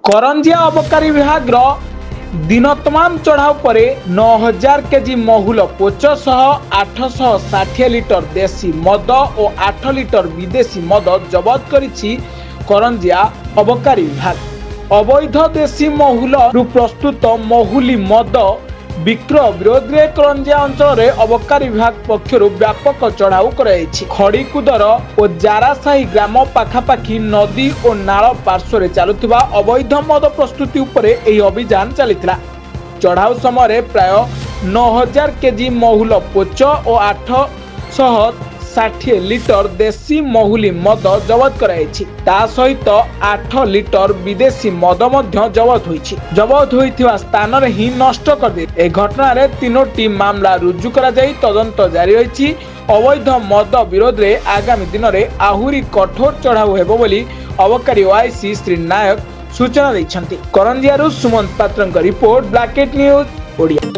करंजिया अबकारी विभाग दिन तमाम चढ़ाऊ पर 9000 केजी महुल पोच सह 860 लिटर देशी मद और 8 लिटर विदेशी मद जबत करिछि करंजिया अबकारी विभाग। अवैध देशी महुल प्रस्तुत महुली मद विक्रय विरोध में करंजिया अंचल में अबकारी विभाग पक्षर व्यापक चढ़ाऊ खड़ीकुदर और जारासाही ग्राम पाखापाखि नदी और नाल पार्श्व चलुवा अवैध मद प्रस्तुति उपरे एही अभियान चलिथिला। चढ़ाऊ समय प्राय 9000 केजी महुल पोच और 860 लिटर देशी महुली मद जबत कराइछि। ता सहित 8 लिटर विदेशी मद मध्य जबत होइछि। जबत होइथिबा स्थान रे ही नष्ट कर दे। ए घटना रे तीनोटी मामला रुजु करा जाई तदंत जारी रहिछि। अवैध मद विरोध रे आगामी दिन रे आहुरी कठोर चढ़ाऊ हेबो बोली अबकारी ओआईसी श्री नायक सूचना दैछन्ति। करंजियारू सुमंत पात्रଙ୍କ रिपोर्ट ब्लैकेट न्यूज ओडिया।